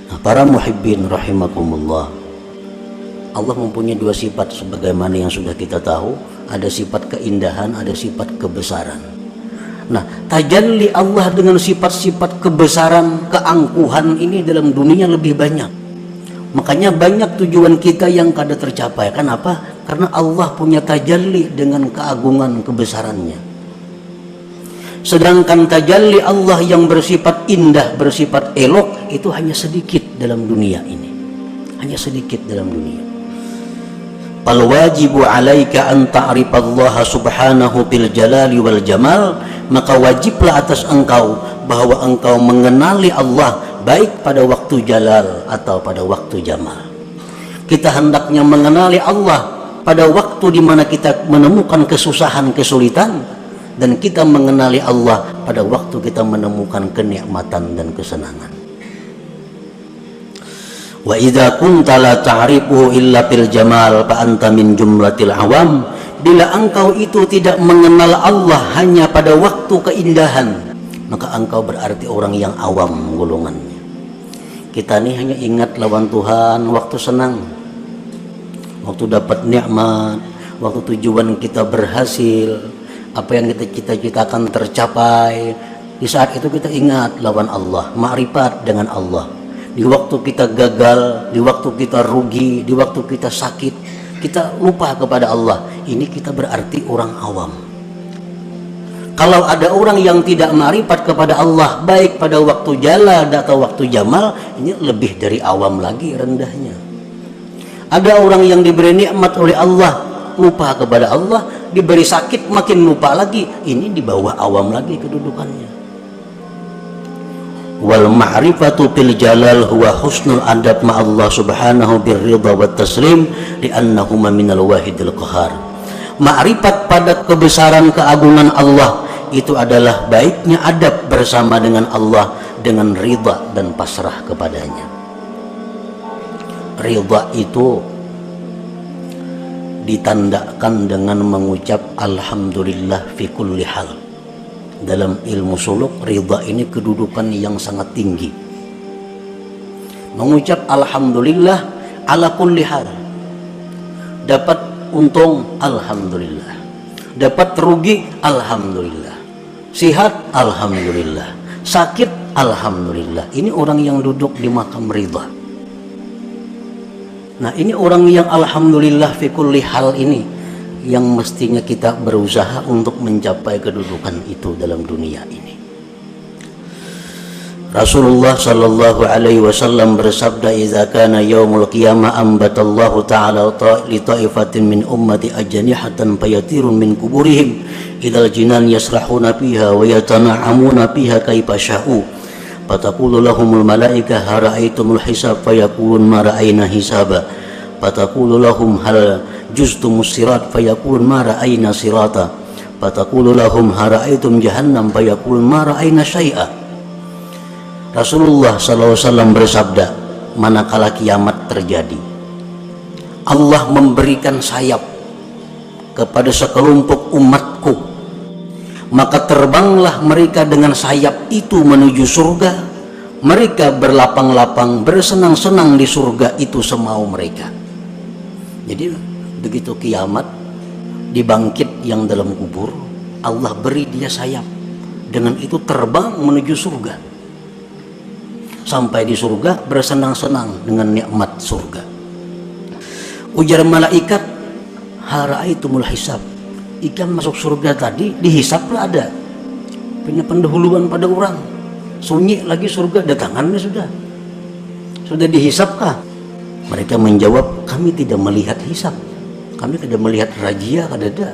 Nah, para muhibbin rahimakumullah, Allah mempunyai dua sifat sebagaimana yang sudah kita tahu. Ada sifat keindahan, ada sifat kebesaran. Nah, tajalli Allah dengan sifat-sifat kebesaran, keangkuhan ini dalam dunia lebih banyak. Makanya banyak tujuan kita yang kada tercapai. Kenapa? Karena Allah punya tajalli dengan keagungan kebesarannya. Sedangkan tajalli Allah yang bersifat indah, bersifat elok, itu hanya sedikit dalam dunia ini. Hanya sedikit dalam dunia. Fal wajibu alaika an ta'rifallaha subhanahu bil jalali wal jamal, maka wajiblah atas engkau bahwa engkau mengenali Allah baik pada waktu jalal atau pada waktu jamal. Kita hendaknya mengenali Allah pada waktu di mana kita menemukan kesusahan, kesulitan, dan kita mengenali Allah pada waktu kita menemukan kenikmatan dan kesenangan. Wa idza kunta la ta'rifuhu illa bil jamal fa anta min jumlatil awam. Bila engkau itu tidak mengenal Allah hanya pada waktu keindahan, maka engkau berarti orang yang awam golongannya. Kita ini hanya ingat lawan Tuhan waktu senang, waktu dapat nikmat, waktu tujuan kita berhasil, apa yang kita cita-citakan tercapai. Di saat itu kita ingat lawan Allah, ma'rifat dengan Allah. Di waktu kita gagal, di waktu kita rugi, di waktu kita sakit, kita lupa kepada Allah. Ini kita berarti orang awam. Kalau ada orang yang tidak ma'rifat kepada Allah baik pada waktu jalal atau waktu jamal, ini lebih dari awam lagi rendahnya. Ada orang yang diberi nikmat oleh Allah lupa kepada Allah, diberi sakit makin lupa lagi, ini di bawah awam lagi kedudukannya. Wal ma'rifatu bil jalal huwa husnul adab ma Allah subhanahu birridha wat taslim li'annahuma minal wahidil qahar. Ma'rifat pada kebesaran keagungan Allah itu adalah baiknya adab bersama dengan Allah dengan ridha dan pasrah kepadanya. Ridha itu ditandakan dengan mengucap alhamdulillah fi kulli hal. Dalam ilmu suluk, ridha ini kedudukan yang sangat tinggi. Mengucap alhamdulillah ala kulli hal. Dapat untung, alhamdulillah. Dapat rugi, alhamdulillah. Sihat, alhamdulillah. Sakit, alhamdulillah. Ini orang yang duduk di makam ridha. Nah, ini orang yang alhamdulillah fi kulli hal ini yang mestinya kita berusaha untuk mencapai kedudukan itu dalam dunia ini. Rasulullah sallallahu alaihi wasallam bersabda, "Idza kana yaumul qiyamah ambatallahu ta'ala li ta'ifatin min ummati ajnihatan fayatirun min kuburihim idzal jinan yasrahuna fiha wa yatana'amuna fiha kaifa sya'u fataqulu lahumul malaika hara'aitumul hisab fayaqulun ma ra'ayna hisaba fataqulu lahum hal juztumus sirat fayaqulun ma ra'ayna sirata fataqulu lahum hara'aitum jahannam fayaqulun ma ra'ayna syai'a." Rasulullah SAW bersabda, manakala kiamat terjadi, Allah memberikan sayap kepada sekelompok umatku, maka terbanglah mereka dengan sayap itu menuju surga. Mereka berlapang-lapang, bersenang-senang di surga itu semau mereka. Jadi begitu kiamat, dibangkit yang dalam kubur, Allah beri dia sayap, dengan itu terbang menuju surga. Sampai di surga bersenang-senang dengan nikmat surga. Ujar malaikat, haraitumul hisab. Ikan masuk surga tadi dihisaplah ada. Punya pendahuluan pada orang. Sunyi lagi surga datangannya sudah. Sudah dihisapkah? Mereka menjawab, kami tidak melihat hisap. Kami tidak melihat rajia kadada.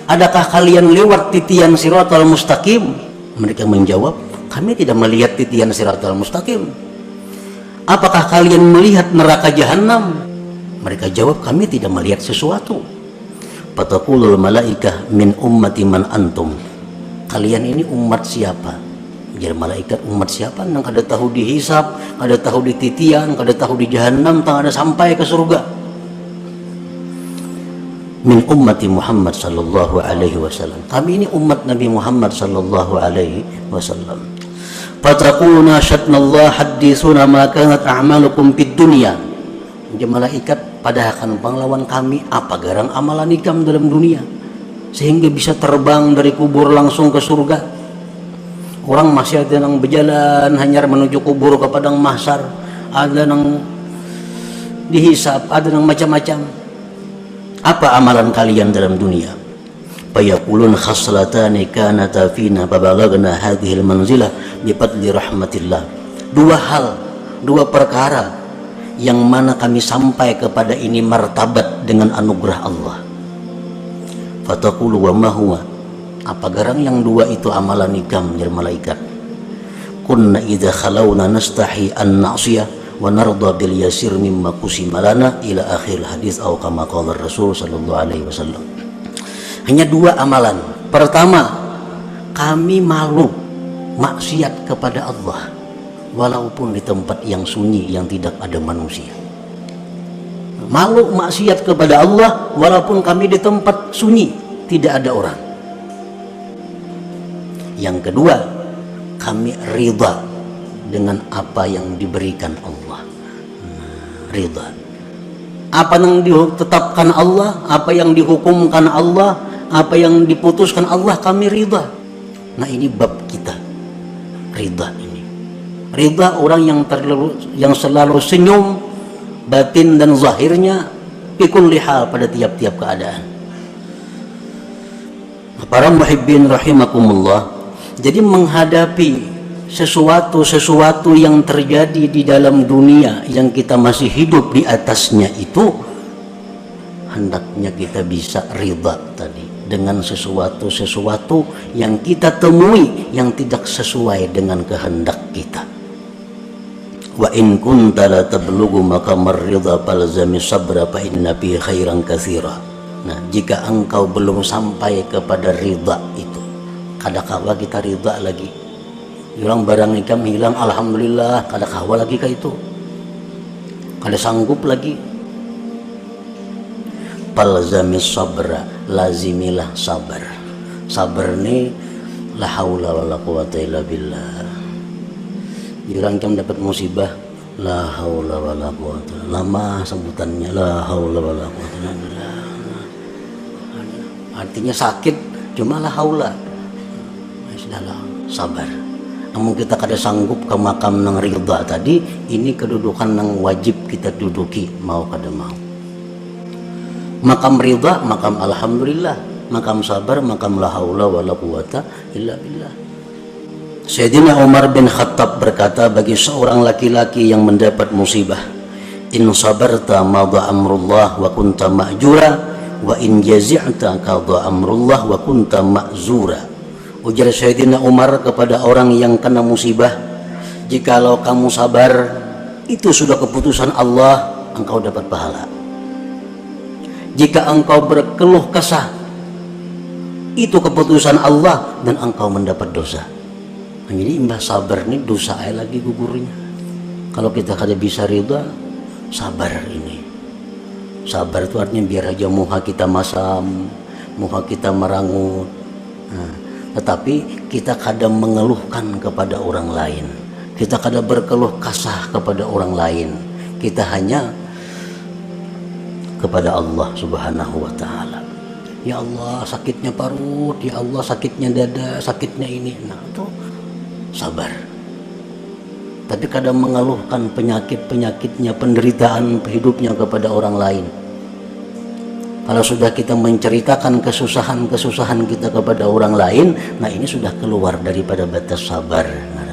Adakah kalian lewat titian siratal mustaqim? Mereka menjawab, kami tidak melihat titian siratal mustaqim. Apakah kalian melihat neraka jahanam? Mereka jawab, kami tidak melihat sesuatu. Fataqulul malaikah min ummati man antum. Kalian ini umat siapa? Jadi malaikat, umat siapa yang kada tahu dihisap, kada tahu di titian, kada tahu di jahanam, tak ada sampai ke surga. Min ummati Muhammad sallallahu alaihi wasallam. Kami ini umat Nabi Muhammad sallallahu alaihi wasallam. Fataquluna syatnallah hadithuna ma kanat a'malukum fid dunya. Jadi malaikat padahkan panglawan kami apa garang amalan ikam dalam dunia sehingga bisa terbang dari kubur langsung ke surga. Orang masih ada yang berjalan hanyar menuju kubur ke padang mahsyar, ada yang dihisab, ada yang macam-macam. Apa amalan kalian dalam dunia? Fayaqulun khaslatani kanata fina fabalagna hadhil manzilah bifadli rahmatillah. Dua perkara yang mana kami sampai kepada ini martabat dengan anugerah Allah. Fataqulu wa ma huwa, apa garang yang dua itu amalan ikam ya malaikat? Kunna idza khalawna nastahi an na'siyah wa narda bil yasir mimma qusima lana ila akhir hadis atau kama qala Rasul sallallahu alaihi wasallam. Hanya dua amalan. Pertama, kami malu maksiat kepada Allah walaupun di tempat yang sunyi yang tidak ada manusia. Malu maksiat kepada Allah walaupun kami di tempat sunyi tidak ada orang. Yang kedua, kami ridha dengan apa yang diberikan Allah. Ridha. Apa yang ditetapkan Allah, apa yang dihukumkan Allah, apa yang diputuskan Allah, kami ridha. Nah ini bab kita, ridha ini. Ridha orang yang selalu senyum batin dan zahirnya pikul liha pada tiap-tiap keadaan. Para muhibbin rahimakumullah, jadi menghadapi sesuatu yang terjadi di dalam dunia yang kita masih hidup di atasnya itu, hendaknya kita bisa ridha tadi dengan sesuatu yang kita temui yang tidak sesuai dengan kehendak kita. Wa in kunta la tablughu maqamar ridha falzami sabra fa inna fi khairan katsira. Nah, jika engkau belum sampai kepada ridha itu, kadang-kala kita ridha lagi. Hilang barang ikam hilang, alhamdulillah, kadang-kala lagi ke itu. Kada sanggup lagi. Falzami sabra, lazimilah sabar. Sabar ni la haula wala quwata illa billah. Jika engkau dapat musibah, la haula wala quwata, lama sebutannya la haula wala quwata illa billah. Artinya sakit, cuma la haula. Sudahlah, sabar. Namun kita kada sanggup ke makam nang ridha tadi, ini kedudukan nang wajib kita duduki mau kada mau. Makam ridha, makam alhamdulillah, makam sabar, makam la haula wala quwata illa billah. Sayyidina Umar bin Khattab berkata bagi seorang laki-laki yang mendapat musibah, in sabarta madha amrullah wa kunta ma'jura wa in jazi'ta qada amrullah wa kunta ma'zura. Ujar Sayyidina Umar kepada orang yang kena musibah, jikalau kamu sabar, itu sudah keputusan Allah, engkau dapat pahala. Jika engkau berkeluh kesah, itu keputusan Allah dan engkau mendapat dosa. Nah, jadi imbah sabar ini dosa lagi gugurnya. Kalau kita kada bisa ridha, sabar ini. Sabar itu artinya biar aja muha kita masam, muha kita merangut. Nah, tetapi kita kadang mengeluhkan kepada orang lain, kita kadang berkeluh kasah kepada orang lain, kita hanya kepada Allah subhanahu wa ta'ala. Ya Allah sakitnya parut, ya Allah sakitnya dada, sakitnya ini. Nah itu sabar. Tapi kadang mengeluhkan penyakit-penyakitnya, penderitaan hidupnya kepada orang lain. Kalau sudah kita menceritakan kesusahan-kesusahan kita kepada orang lain, nah ini sudah keluar daripada batas sabar. Nah,